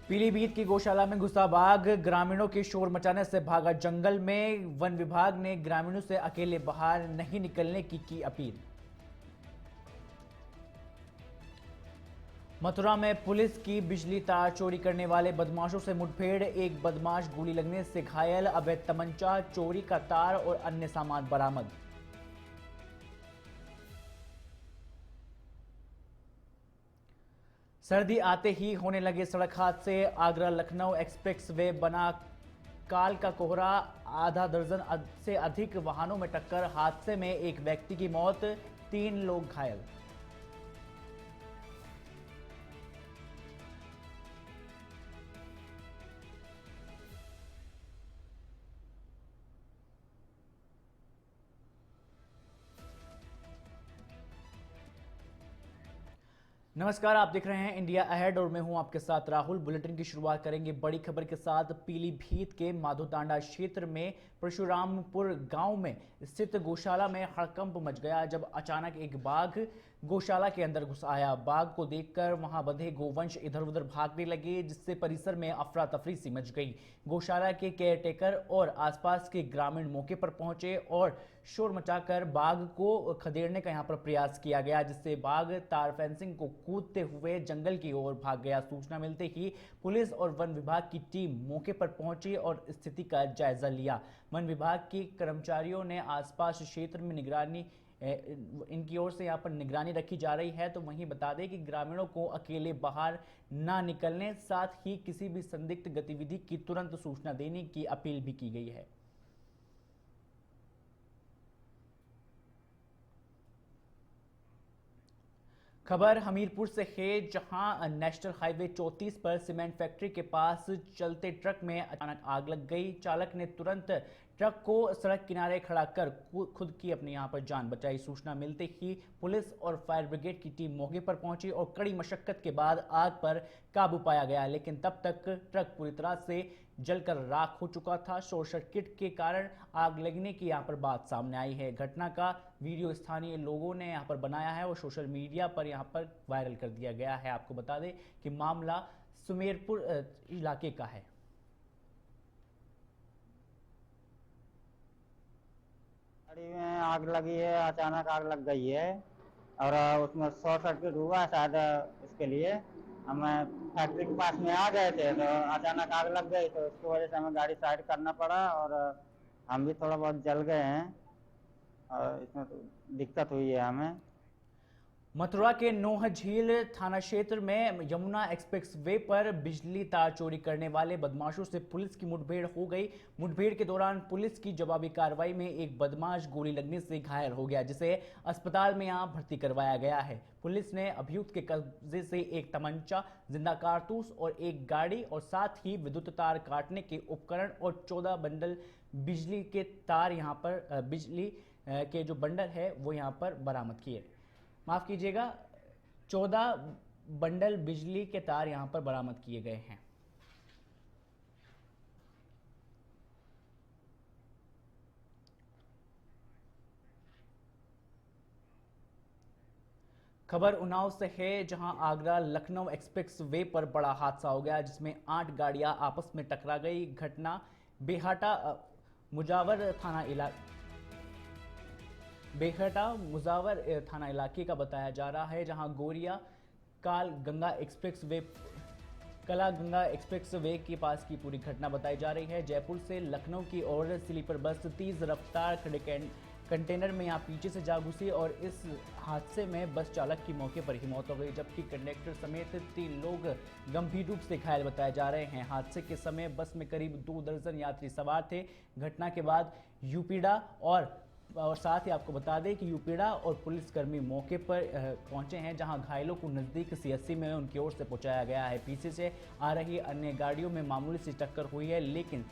पीलीभीत की गौशाला में घुसा बाघ, ग्रामीणों के शोर मचाने से भागा जंगल में। वन विभाग ने ग्रामीणों से अकेले बाहर नहीं निकलने की अपील। मथुरा में पुलिस की बिजली तार चोरी करने वाले बदमाशों से मुठभेड़, एक बदमाश गोली लगने से घायल, अवैध तमंचा, चोरी का तार और अन्य सामान बरामद। सर्दी आते ही होने लगे सड़क हादसे, आगरा लखनऊ एक्सप्रेस वे बना काल का कोहरा, आधा दर्जन से अधिक वाहनों में टक्कर, हादसे में एक व्यक्ति की मौत, 3 लोग घायल। नमस्कार, आप देख रहे हैं इंडिया अहेड और मैं हूं आपके साथ राहुल। बुलेटिन की शुरुआत करेंगे बड़ी खबर के साथ। पीलीभीत के माधोतांडा क्षेत्र में परशुरामपुर गांव में स्थित गौशाला में हड़कंप मच गया जब अचानक एक बाघ गौशाला के अंदर घुस आया। बाघ को देखकर वहां बंधे गोवंश इधर उधर भागने लगे, जिससे परिसर में अफरा तफरी सी मच गई। गौशाला के केयरटेकर और आसपास के ग्रामीण मौके पर पहुंचे और शोर मचाकर बाघ को खदेड़ने का यहां पर प्रयास किया गया, जिससे बाघ तार फेंसिंग को कूदते हुए जंगल की ओर भाग गया। सूचना मिलते ही पुलिस और वन विभाग की टीम मौके पर पहुंची और स्थिति का जायजा लिया। वन विभाग के कर्मचारियों ने आसपास क्षेत्र में निगरानी इनकी ओर से यहाँ पर निगरानी रखी जा रही है। तो वहीं बता दें कि ग्रामीणों को अकेले बाहर ना निकलने, साथ ही किसी भी संदिग्ध गतिविधि की तुरंत सूचना देने की अपील भी की गई है। खबर हमीरपुर से है, जहां नेशनल हाईवे 34 पर सीमेंट फैक्ट्री के पास चलते ट्रक में अचानक आग लग गई। चालक ने तुरंत ट्रक को सड़क किनारे खड़ा कर खुद की अपनी यहां पर जान बचाई। सूचना मिलते ही पुलिस और फायर ब्रिगेड की टीम मौके पर पहुंची और कड़ी मशक्कत के बाद आग पर काबू पाया गया, लेकिन तब तक ट्रक पूरी तरह से जलकर राख हो चुका था। शॉर्ट सर्किट के कारण आग लगने की यहां पर बात सामने आई है। घटना का वीडियो स्थानीय लोगों ने यहां पर बनाया है और सोशल मीडिया पर यहां पर वायरल कर दिया गया है। आपको बता दें कि मामला सुमेरपुर इलाके का है। गाड़ी में आग लगी है, अचानक आग लग गई है और उसमें शॉर्ट सर्किट हुआ है शायद। इसके लिए हमें फैक्ट्री के पास में आ गए थे तो अचानक आग लग गई, तो उसकी वजह से हमें गाड़ी साइड करना पड़ा और हम भी थोड़ा बहुत जल गए हैं और इसमें तो दिक्कत हुई है हमें। मथुरा के नोह झील थाना क्षेत्र में यमुना एक्सप्रेस वे पर बिजली तार चोरी करने वाले बदमाशों से पुलिस की मुठभेड़ हो गई। मुठभेड़ के दौरान पुलिस की जवाबी कार्रवाई में एक बदमाश गोली लगने से घायल हो गया, जिसे अस्पताल में यहां भर्ती करवाया गया है। पुलिस ने अभियुक्त के कब्जे से एक तमंचा, जिंदा कारतूस और एक गाड़ी और साथ ही विद्युत तार काटने के उपकरण और 14 बंडल बिजली के तार यहां पर बिजली के जो बंडल है वो यहां पर बरामद किए। माफ कीजिएगा, 14 बंडल बिजली के तार यहां पर बरामद किए गए हैं। खबर उन्नाव से है, जहां आगरा लखनऊ एक्सप्रेस वे पर बड़ा हादसा हो गया, जिसमें 8 गाड़ियां आपस में टकरा गई। घटना बेहाटा मुजावर थाना इलाका बेहटा मुजावर थाना इलाके का बताया जा रहा है, जहां गोरिया काल गंगा एक्सप्रेस वे कला गंगा एक्सप्रेस वे के पास की पूरी घटना बताई जा रही है। जयपुर से लखनऊ की ओर स्लीपर बस तेज रफ्तार खड़े कंटेनर में यहां पीछे से जा घुसी और इस हादसे में बस चालक की मौके पर ही मौत हो गई, जबकि कंडक्टर समेत 3 लोग गंभीर रूप से घायल बताए जा रहे हैं। हादसे के समय बस में करीब 2 दर्जन यात्री सवार थे। घटना के बाद यूपीडा और साथ ही आपको बता दें कि यूपीडा और पुलिसकर्मी मौके पर पहुंचे हैं, जहां घायलों को नज़दीक सीएससी में उनकी ओर से पहुंचाया गया है। पीछे से आ रही अन्य गाड़ियों में मामूली सी टक्कर हुई है, लेकिन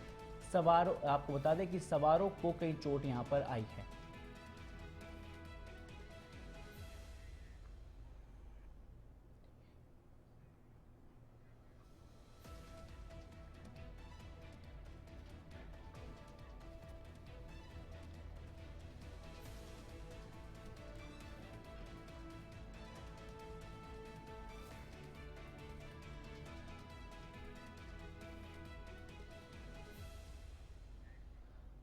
आपको बता दें कि सवारों को कई चोट यहां पर आई है।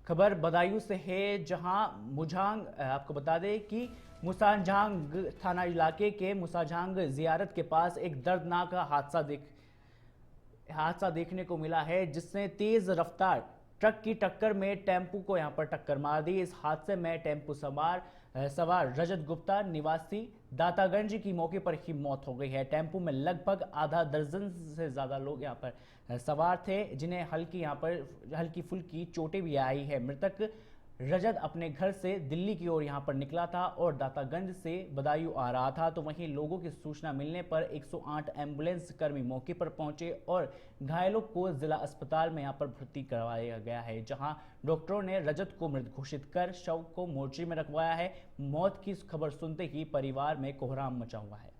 खबर बदायूं से है, जहां मुझांग आपको बता दें कि मुसाझांग थाना इलाके के मुसाझांग जियारत के पास एक दर्दनाक हादसा देखने को मिला है, जिसने तेज रफ्तार ट्रक की टक्कर में टेम्पू को यहां पर टक्कर मार दी। इस हादसे में टेम्पू सवार रजत गुप्ता निवासी दातागंज की मौके पर ही मौत हो गई है। टेम्पू में लगभग आधा दर्जन से ज्यादा लोग यहां पर सवार थे, जिन्हें हल्की फुल्की चोटें भी आई है। मृतक रजत अपने घर से दिल्ली की ओर यहां पर निकला था और दातागंज से बदायूं आ रहा था। तो वहीं लोगों की सूचना मिलने पर 108 एम्बुलेंस कर्मी मौके पर पहुंचे और घायलों को जिला अस्पताल में यहां पर भर्ती करवाया गया है, जहां डॉक्टरों ने रजत को मृत घोषित कर शव को मोर्चरी में रखवाया है। मौत की खबर सुनते ही परिवार में कोहराम मचा हुआ है।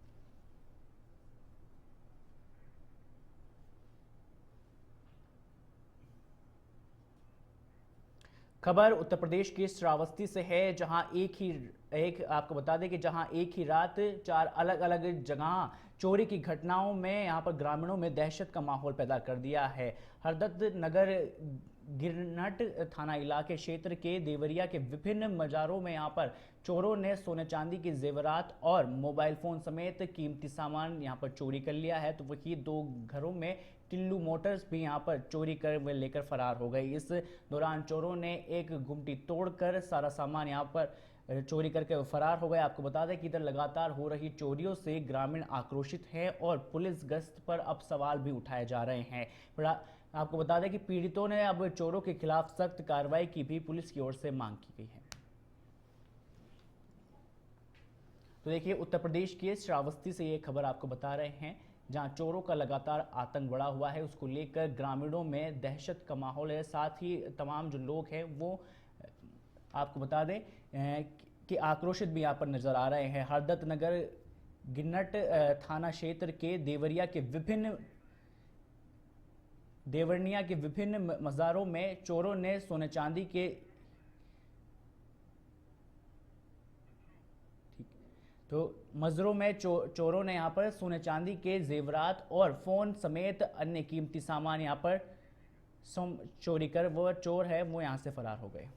खबर उत्तर प्रदेश के श्रावस्ती से है, जहां एक आपको बता दें कि जहां एक ही रात 4 अलग अलग जगह चोरी की घटनाओं में यहां पर ग्रामीणों में दहशत का माहौल पैदा कर दिया है। हरदत्त नगर गिरनट थाना इलाके क्षेत्र के देवरिया के विभिन्न मजारों में यहां पर चोरों ने सोने चांदी के जेवरात और मोबाइल फोन समेत कीमती सामान यहां पर चोरी कर लिया है। तो वही 2 घरों में टिल्लू मोटर्स भी यहां पर चोरी कर लेकर फरार हो गई। इस दौरान चोरों ने एक गुमटी तोड़कर सारा सामान यहां पर चोरी करके फरार हो गए। आपको बता दें कि इधर लगातार हो रही चोरियों से ग्रामीण आक्रोशित हैं और पुलिस गश्त पर अब सवाल भी उठाए जा रहे हैं। आपको बता दें कि पीड़ितों ने अब चोरों के खिलाफ सख्त कार्रवाई की भी पुलिस की ओर से मांग की गई है। तो देखिए, उत्तर प्रदेश के श्रावस्ती से ये खबर आपको बता रहे हैं, जहां चोरों का लगातार आतंक बढ़ा हुआ है। उसको लेकर ग्रामीणों में दहशत का माहौल है। साथ ही तमाम जो लोग हैं वो आपको बता दें कि आक्रोशित भी यहाँ पर नजर आ रहे हैं। हरदत्त नगर गिन्नट थाना क्षेत्र के देवरनिया के विभिन्न मज़ारों में चोरों ने सोने चांदी के मज़रों में चोरों ने यहाँ पर सोने चांदी के जेवरात और फोन समेत अन्य कीमती सामान यहाँ पर चोरी कर वो चोर है वो यहाँ से फरार हो गए।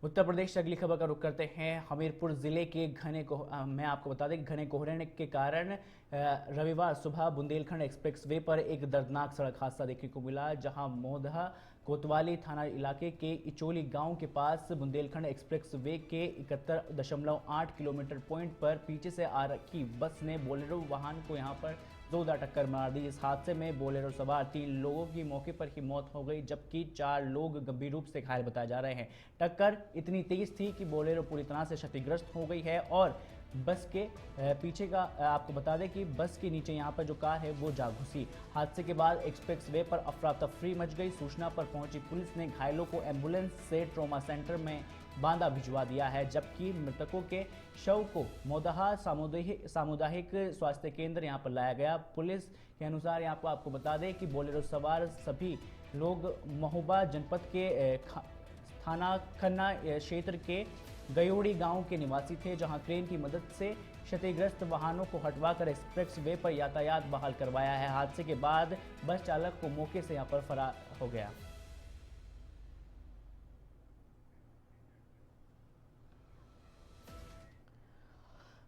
उत्तर प्रदेश से अगली खबर का रुख करते हैं। हमीरपुर जिले के मैं आपको बता दें कि घने कोहरे के कारण रविवार सुबह बुंदेलखंड एक्सप्रेसवे पर एक दर्दनाक सड़क हादसा देखने को मिला, जहां मोदहा कोतवाली थाना इलाके के इचोली गांव के पास बुंदेलखंड एक्सप्रेसवे के 71.8 किलोमीटर पॉइंट पर पीछे से आ रही बस ने बोलेरो वाहन को यहां पर जोरदार टक्कर मार दी। इस हादसे में बोलेरो सवार 3 लोगों की मौके पर ही मौत हो गई, जबकि 4 लोग गंभीर रूप से घायल बताए जा रहे हैं। टक्कर इतनी तेज थी कि बोलेरो पूरी तरह से क्षतिग्रस्त हो गई है और बस के पीछे का आपको बता दें कि बस के नीचे यहाँ पर जो कार है वो जा घुसी। हादसे के बाद एक्सप्रेसवे पर अफरा तफरी मच गई। सूचना पर पहुंची पुलिस ने घायलों को एम्बुलेंस से ट्रॉमा सेंटर में बांदा भिजवा दिया है, जबकि मृतकों के शव को मोदहा सामुदायिक स्वास्थ्य केंद्र यहां पर लाया गया। पुलिस के अनुसार यहाँ पर आपको बता दें कि बोलेरो सवार सभी लोग महोबा जनपद के थाना खन्ना क्षेत्र के गयोड़ी गांव के निवासी थे, जहां क्रेन की मदद से क्षतिग्रस्त वाहनों को हटवाकर एक्सप्रेस वे पर यातायात बहाल करवाया है। हादसे के बाद बस चालक को मौके से यहां पर फरार हो गया।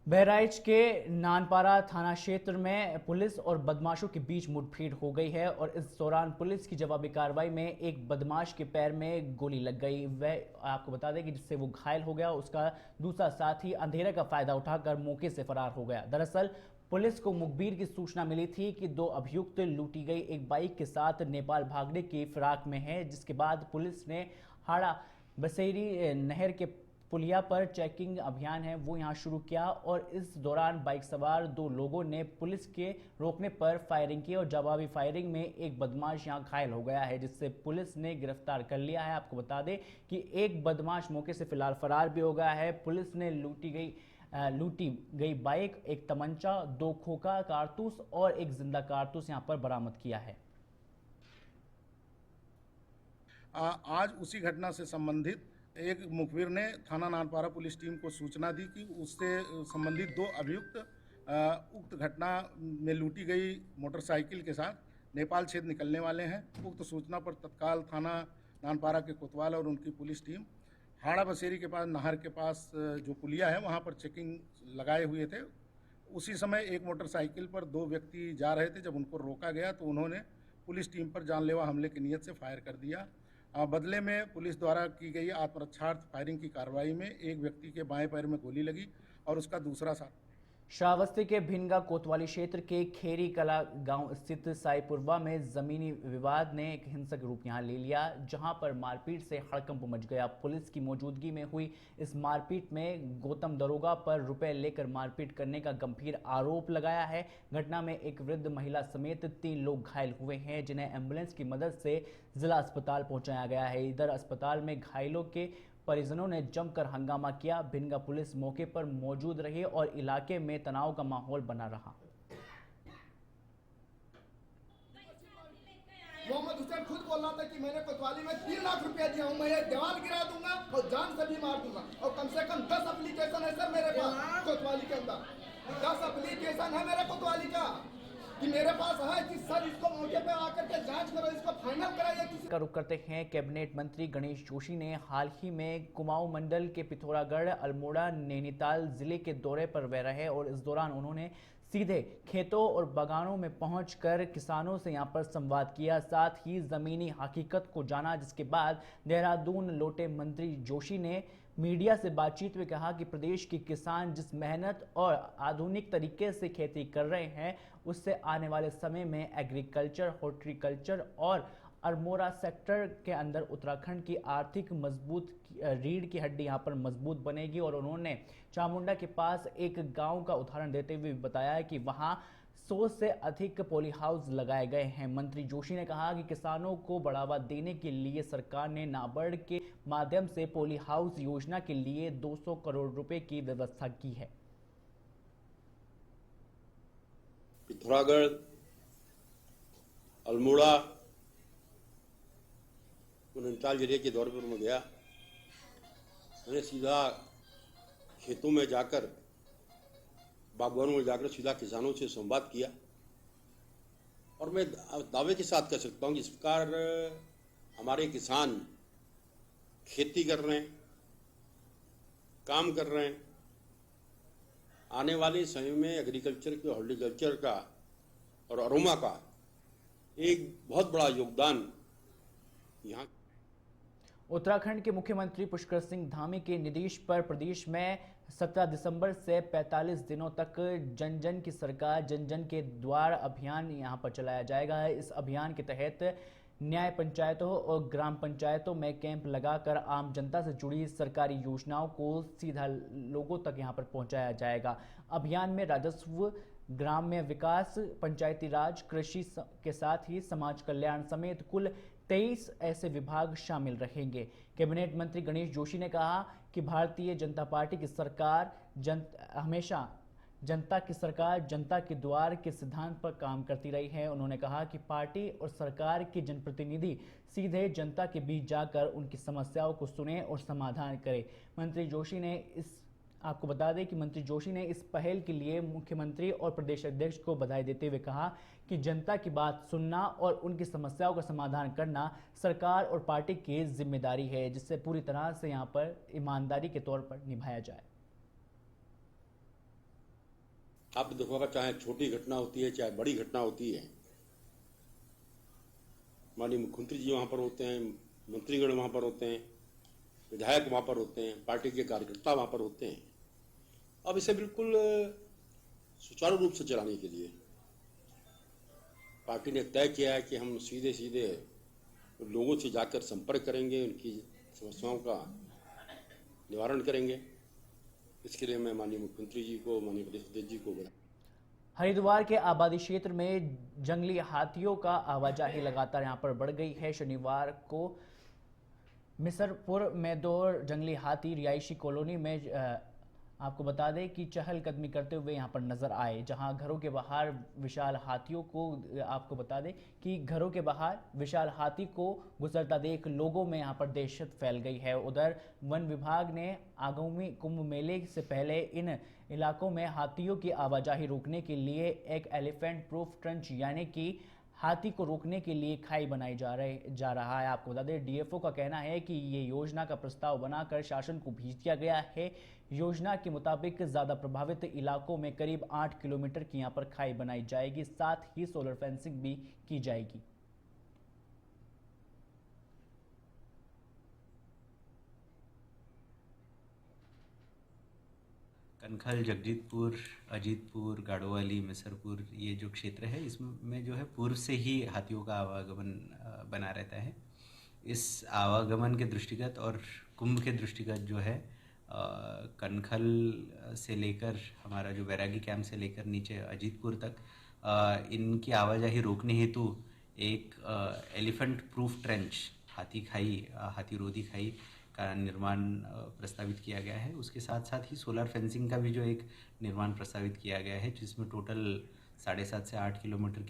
बहराइच के नानपारा थाना क्षेत्र में पुलिस और बदमाशों के बीच मुठभेड़ हो गई है और इस दौरान पुलिस की जवाबी कार्रवाई में एक बदमाश के पैर में गोली लग गई। वह आपको बता दें कि जिससे वो घायल हो गया, उसका दूसरा साथी अंधेरे का फायदा उठाकर मौके से फरार हो गया। दरअसल पुलिस को मुखबिर की सूचना मिली थी कि 2 अभियुक्त लूटी गई एक बाइक के साथ नेपाल भागने की फिराक में है, जिसके बाद पुलिस ने हाड़ा बसेरी नहर के पुलिया पर चेकिंग अभियान है वो यहां शुरू किया और इस दौरान बाइक सवार 2 लोगों ने पुलिस के रोकने पर फायरिंग की और जवाबी फायरिंग में एक बदमाश यहां घायल हो गया है, जिससे पुलिस ने गिरफ्तार कर लिया है। आपको बता दें कि एक बदमाश मौके से फिलहाल फरार भी हो गया है। पुलिस ने लूटी गई बाइक, एक तमंचा, 2 खोखा कारतूस और एक जिंदा कारतूस यहां पर बरामद किया है। आज उसी घटना से संबंधित एक मुखबिर ने थाना नानपारा पुलिस टीम को सूचना दी कि उससे संबंधित 2 अभियुक्त उक्त घटना में लूटी गई मोटरसाइकिल के साथ नेपाल क्षेत्र निकलने वाले हैं। उक्त सूचना पर तत्काल थाना नानपारा के कोतवाल और उनकी पुलिस टीम हाड़ा बसेरी के पास नहर के पास जो पुलिया है वहाँ पर चेकिंग लगाए हुए थे। उसी समय एक मोटरसाइकिल पर 2 व्यक्ति जा रहे थे। जब उनको रोका गया तो उन्होंने पुलिस टीम पर जानलेवा हमले की नीयत से फायर कर दिया। बदले में पुलिस द्वारा की गई आत्मरक्षार्थ फायरिंग की कार्रवाई में एक व्यक्ति के बाएं पैर में गोली लगी और उसका दूसरा साथी। श्रावस्ती के भिनगा कोतवाली क्षेत्र के खेरी कला गांव स्थित साईपुरवा में जमीनी विवाद ने एक हिंसक रूप यहां ले लिया, जहां पर मारपीट से हड़कंप मच गया। पुलिस की मौजूदगी में हुई इस मारपीट में गौतम दरोगा पर रुपए लेकर मारपीट करने का गंभीर आरोप लगाया है। घटना में एक वृद्ध महिला समेत 3 लोग घायल हुए हैं, जिन्हें एम्बुलेंस की मदद से जिला अस्पताल पहुंचाया गया है। इधर अस्पताल में घायलों के परिजनों ने जमकर हंगामा किया। भिनगा पुलिस मौके पर मौजूद रही और इलाके में तनाव का माहौल बना रहा। मोहम्मद हुसैन खुद बोल रहा था कि मैंने कोतवाली में 3 लाख रुपया दिया हूँ, मैं ये दीवार गिरा दूंगा और जान से भी मार दूंगा। और कम से कम 10 एप्लीकेशन है सर मेरे पास कोतवाली के अंदर, 10 एप्लीकेशन है मेरे कोतवाली का कि मेरे पास है कि सर इसको मौके पे आकर के जांच करो, इसको फाइनल कराइए। का रुख करते हैं। कैबिनेट मंत्री गणेश जोशी ने हाल ही में कुमाऊं मंडल के पिथौरागढ़, अल्मोड़ा, नैनीताल जिले के दौरे पर वे रहे और इस दौरान उन्होंने सीधे खेतों और बागानों में पहुंचकर किसानों से यहां पर संवाद किया, साथ ही जमीनी हकीकत को जाना। जिसके बाद देहरादून लौटे मंत्री जोशी ने मीडिया से बातचीत में कहा कि प्रदेश के किसान जिस मेहनत और आधुनिक तरीके से खेती कर रहे हैं, उससे आने वाले समय में एग्रीकल्चर, हॉर्टिकल्चर और अल्मोड़ा सेक्टर के अंदर उत्तराखंड की आर्थिक मजबूत रीढ़ की हड्डी यहाँ पर मजबूत बनेगी। और उन्होंने चामुंडा के पास एक गांव का उदाहरण देते हुए बताया कि वहाँ 100 से अधिक पॉली हाउस लगाए गए हैं। मंत्री जोशी ने कहा कि किसानों को बढ़ावा देने के लिए सरकार ने नाबार्ड के माध्यम से पॉली हाउस योजना के लिए 200 करोड़ रुपए की व्यवस्था की है। पिथौरागढ़, अल्मोड़ा, नैनीताल जिले के दौरे पर मैं गया। मैंने सीधा खेतों में जाकर, बागवानों में जाकर सीधा किसानों से संवाद किया और मैं दावे के साथ कह सकता हूँ कि इस प्रकार हमारे किसान खेती कर रहे हैं, काम कर रहे हैं। आने वाले समय में एग्रीकल्चर के, हॉर्टिकल्चर का और अरोमा का एक बहुत बड़ा योगदान यहाँ। उत्तराखंड के मुख्यमंत्री पुष्कर सिंह धामी के निर्देश पर प्रदेश में 17 दिसंबर से 45 दिनों तक जन जन की सरकार, जन जन के द्वार अभियान यहां पर चलाया जाएगा। इस अभियान के तहत न्याय पंचायतों और ग्राम पंचायतों में कैंप लगाकर आम जनता से जुड़ी सरकारी योजनाओं को सीधा लोगों तक यहां पर पहुंचाया जाएगा। अभियान में राजस्व, ग्राम्य विकास, पंचायती राज, कृषि के साथ ही समाज कल्याण समेत कुल 23 ऐसे विभाग शामिल रहेंगे। कैबिनेट मंत्री गणेश जोशी ने कहा कि भारतीय जनता पार्टी की सरकार हमेशा जनता की सरकार, जनता के द्वार के सिद्धांत पर काम करती रही है। उन्होंने कहा कि पार्टी और सरकार के जनप्रतिनिधि सीधे जनता के बीच जाकर उनकी समस्याओं को सुने और समाधान करें। मंत्री जोशी ने आपको बता दें कि मंत्री जोशी ने इस पहल के लिए मुख्यमंत्री और प्रदेश अध्यक्ष को बधाई देते हुए कहा कि जनता की बात सुनना और उनकी समस्याओं का समाधान करना सरकार और पार्टी की जिम्मेदारी है, जिससे पूरी तरह से यहां पर ईमानदारी के तौर पर निभाया जाए। आप देखोगा, चाहे छोटी घटना होती है चाहे बड़ी घटना होती है, माननीय मुख्यमंत्री जी वहाँ पर होते हैं, मंत्रीगण वहाँ पर होते हैं, विधायक वहाँ पर होते हैं, पार्टी के कार्यकर्ता वहाँ पर होते हैं। अब इसे बिल्कुल सुचारू रूप से चलाने के लिए पार्टी ने तय किया है कि हम सीधे सीधे लोगों से जाकर संपर्क करेंगे, उनकी समस्याओं का निवारण करेंगे। इसके लिए मैं माननीय मुख्यमंत्री जी को, माननीय प्रदेश अध्यक्ष जी को बधाई। हरिद्वार के आबादी क्षेत्र में जंगली हाथियों का आवाजाही लगातार यहां पर बढ़ गई है। शनिवार को मिसरपुर में 2 जंगली हाथी रिहायशी कॉलोनी में आपको बता दें कि चहलकदमी करते हुए यहाँ पर नजर आए, जहां घरों के बाहर विशाल हाथियों को, आपको बता दें कि घरों के बाहर विशाल हाथी को गुजरता देख लोगों में यहाँ पर दहशत फैल गई है। उधर वन विभाग ने आगामी कुंभ मेले से पहले इन इलाकों में हाथियों की आवाजाही रोकने के लिए एक एलिफेंट प्रूफ ट्रंच यानी कि हाथी को रोकने के लिए खाई बनाई जा रहा है। आपको बता दें डीएफओ का कहना है कि ये योजना का प्रस्ताव बनाकर शासन को भेज दिया गया है। योजना के मुताबिक ज़्यादा प्रभावित इलाकों में करीब 8 किलोमीटर की यहाँ पर खाई बनाई जाएगी, साथ ही सोलर फेंसिंग भी की जाएगी। कनखल, जगजीतपुर, अजीतपुर, गाड़ोवाली, मिसरपुर, ये जो क्षेत्र है इसमें जो है पूर्व से ही हाथियों का आवागमन बना रहता है। इस आवागमन के दृष्टिगत और कुंभ के दृष्टिगत जो है कनखल से लेकर हमारा जो बैरागी कैंप से लेकर नीचे अजीतपुर तक इनकी आवाजाही रोकने हेतु एक एलिफेंट प्रूफ ट्रेंच, हाथी रोधी खाई का निर्माण प्रस्तावित किया गया है। उसके साथ साथ ही सोलर फेंसिंग का भी जो एक निर्माण प्रस्तावित किया गया है, जिसमें टोटल 7.5 से 8 किलोमीटर की